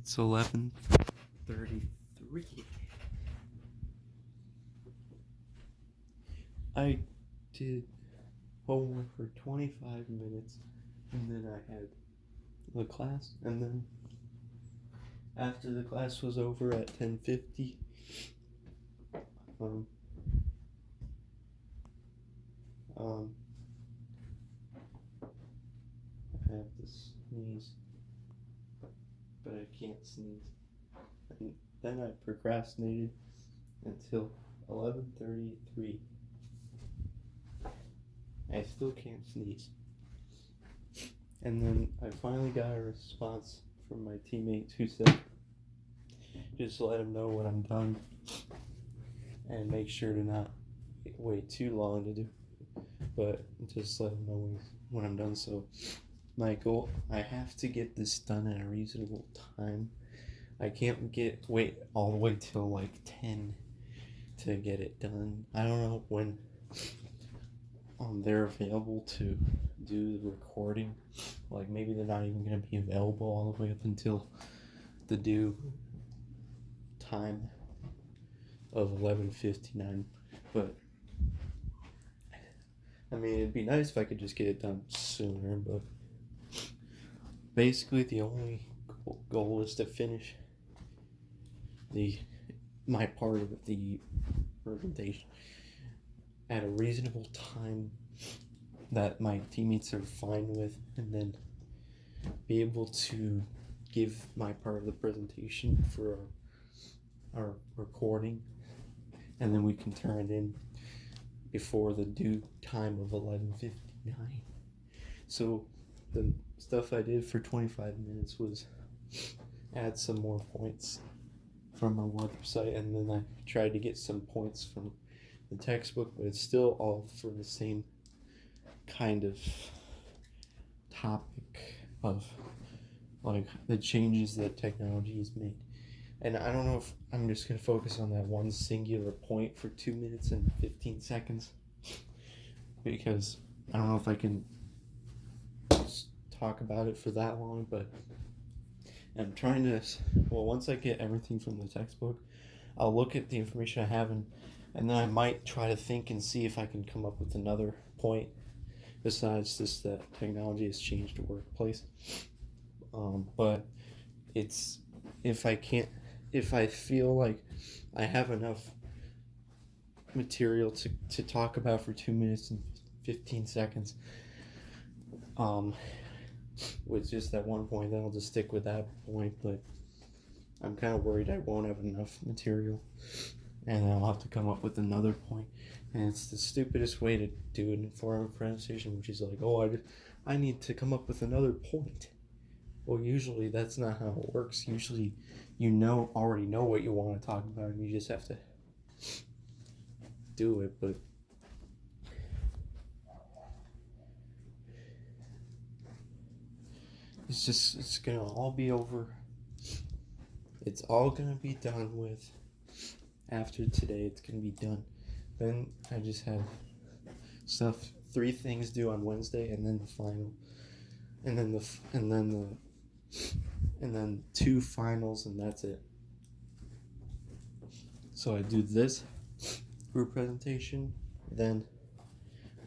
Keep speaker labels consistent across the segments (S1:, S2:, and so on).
S1: It's 11:33. I did homework for 25 minutes, and then I had the class, and then after the class was over at 10:50, I have to sneeze, but I can't sneeze. And then I procrastinated until 11:33. I still can't sneeze. And then I finally got a response from my teammates who said, just let him know when I'm done and make sure to not wait too long to do, but just let him know when I'm done. So my goal, I have to get this done in a reasonable time. I can't wait all the way till like 10 to get it done. I don't know when they're available to do the recording. Like maybe they're not even going to be available all the way up until the due time of 11:59. But I mean, it'd be nice if I could just get it done sooner. But basically, the only goal is to finish my part of the presentation at a reasonable time that my teammates are fine with, and then be able to give my part of the presentation for our recording, and then we can turn it in before the due time of 11:59. So the stuff I did for 25 minutes was add some more points from my website, and then I tried to get some points from the textbook, but it's still all for the same kind of topic of like the changes that technology has made. And I don't know if I'm just going to focus on that one singular point for 2 minutes and 15 seconds, because I don't know if I can talk about it for that long. But I'm trying to, once I get everything from the textbook, I'll look at the information I have, and then I might try to think and see if I can come up with another point besides just that technology has changed the workplace. But it's, if I feel like I have enough material to talk about for 2 minutes and 15 seconds, with just that one point, then I'll just stick with that point. But I'm kind of worried I won't have enough material, and I'll have to come up with another point. And it's the stupidest way to do an informed presentation, which is like, I need to come up with another point. Well, usually that's not how it works. Usually you already know what you want to talk about, and you just have to do it. But it's gonna all be over. It's all gonna be done with after today. It's gonna be done. Then I just have 3 things due on Wednesday, and then the final, and then 2 finals, and that's it. So I do this group presentation, then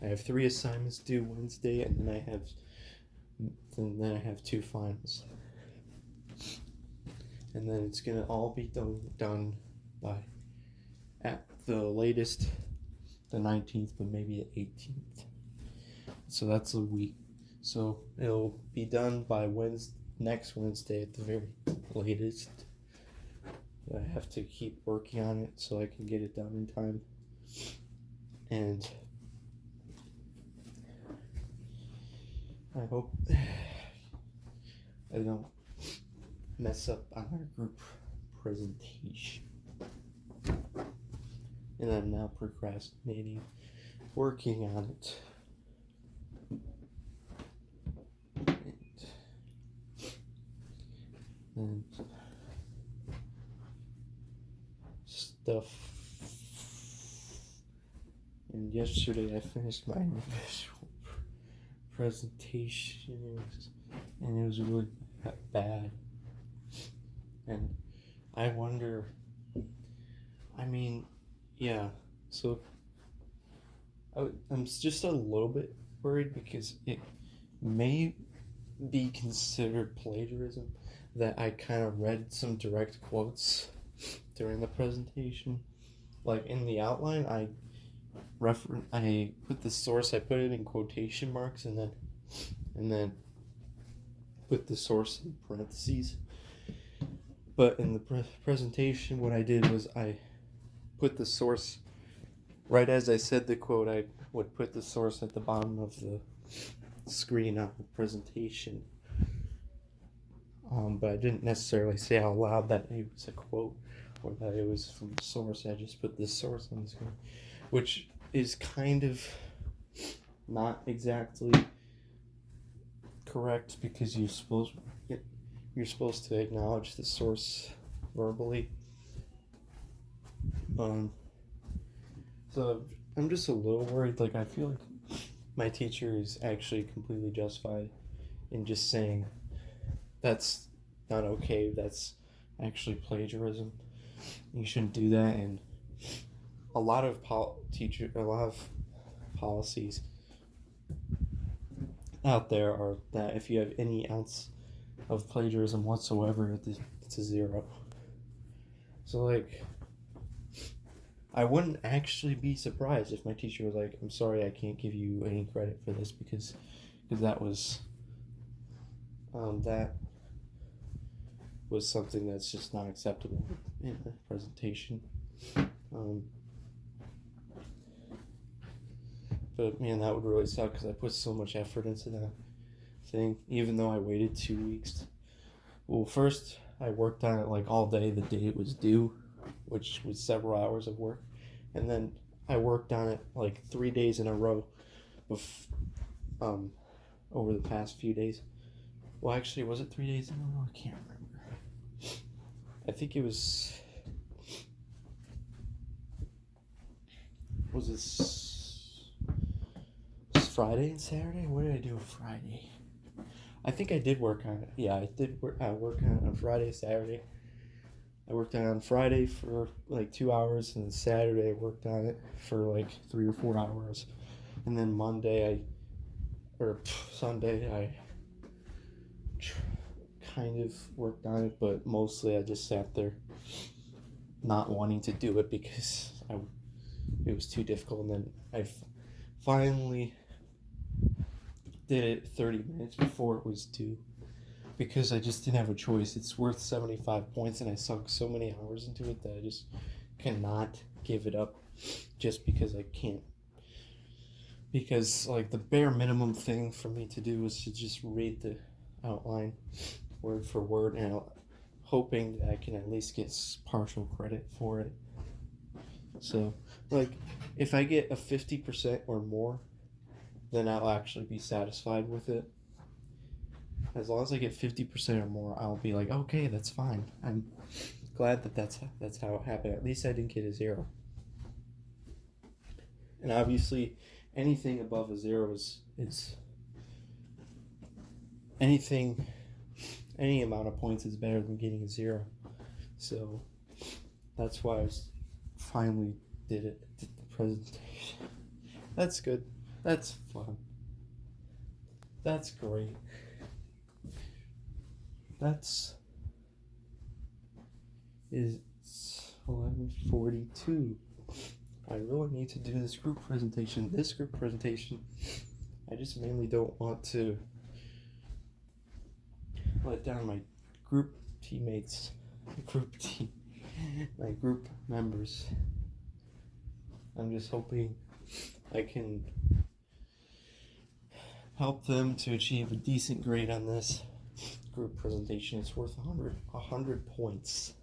S1: I have 3 assignments due Wednesday, and then I have 2 finals, and then it's gonna all be done by, at the latest, the 19th, but maybe the 18th. So that's a week. So it'll be done by next Wednesday at the very latest. I have to keep working on it so I can get it done in time. And I hope I don't mess up on our group presentation. And I'm now procrastinating working on it. And stuff. And yesterday I finished my visual presentation, and it was really bad. And I wonder, I mean, yeah, so I'm just a little bit worried because it may be considered plagiarism that I kind of read some direct quotes during the presentation. Like in the outline, I put the source, I put it in quotation marks, and then put the source in parentheses. But in the presentation, what I did was I put the source right as I said the quote. I would put the source at the bottom of the screen on the presentation. But I didn't necessarily say out loud that it was a quote or that it was from the source. I just put the source on the screen, which is kind of not exactly correct because you're supposed to acknowledge the source verbally. So I'm just a little worried. Like I feel like my teacher is actually completely justified in just saying that's not okay. That's actually plagiarism. You shouldn't do that. And a lot of policies out there are that if you have any ounce of plagiarism whatsoever, it's a 0. So like, I wouldn't actually be surprised if my teacher was like, "I'm sorry, I can't give you any credit for this because that was something that's just not acceptable in the presentation." But man, that would really suck because I put so much effort into that thing, even though I waited 2 weeks. Well, first I worked on it like all day the day it was due, which was several hours of work, and then I worked on it like 3 days in a row, over the past few days. Well, actually, was it 3 days in a row? I can't remember. I think it was. Was it Friday and Saturday? What did I do Friday? I think I did work on it. Yeah, I did work on it on Friday, Saturday. I worked on it on Friday for like 2 hours, and then Saturday I worked on it for like 3 or 4 hours, and then Sunday I kind of worked on it, but mostly I just sat there not wanting to do it because it was too difficult, and then I finally did it 30 minutes before it was due because I just didn't have a choice. It's worth 75 points, and I sunk so many hours into it that I just cannot give it up just because I can't. Because like the bare minimum thing for me to do is to just read the outline word for word, and hoping that I can at least get partial credit for it. So like if I get a 50% or more, then I'll actually be satisfied with it. As long as I get 50% or more, I'll be like, okay, that's fine. I'm glad that that's how it happened. At least I didn't get a 0. And obviously, anything above a 0 is anything, any amount of points is better than getting a 0. So that's why I finally did the presentation. That's good. That's fun. That's great. It's 11:42. I really need to do this group presentation. I just mainly don't want to let down my group teammates, my group members. I'm just hoping I can help them to achieve a decent grade on this group presentation. It's worth 100 points.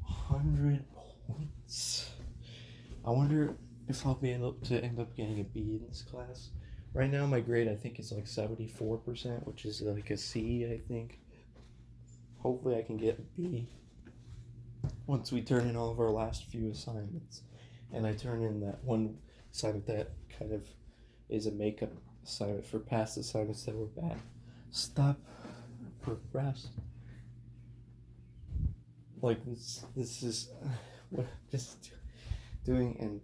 S1: 100 points. I wonder if I'll be able to end up getting a B in this class. Right now my grade I think is like 74%, which is like a C, I think. Hopefully I can get a B once we turn in all of our last few assignments. And I turn in that one assignment that kind of is a makeup assignment for past assignments that were bad. Stop procrastinating. like this is what I'm just doing, and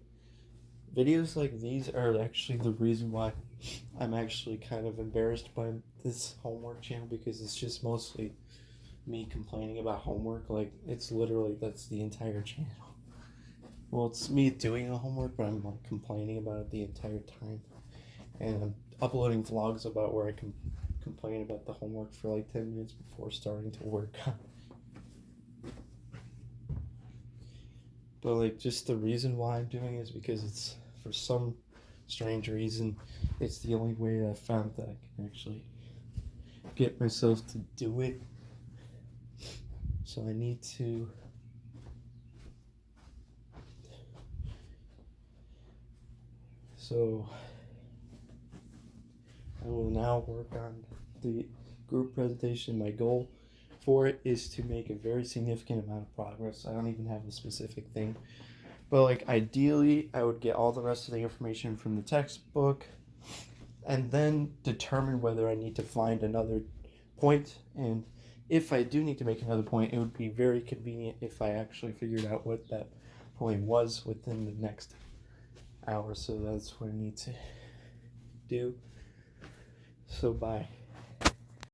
S1: videos like these are actually the reason why I'm actually kind of embarrassed by this homework channel, because it's just mostly me complaining about homework. Like, it's literally, that's the entire channel. Well, it's me doing the homework, but I'm like complaining about it the entire time. And I'm uploading vlogs about where I can complain about the homework for like 10 minutes before starting to work on it. But like, just the reason why I'm doing it is because it's, for some strange reason, it's the only way that I found that I can actually get myself to do it. So I need to I will now work on the group presentation. My goal for it is to make a very significant amount of progress. I don't even have a specific thing, but like, ideally I would get all the rest of the information from the textbook and then determine whether I need to find another point. And if I do need to make another point, it would be very convenient if I actually figured out what that point was within the next hour. So that's what I need to do. So bye.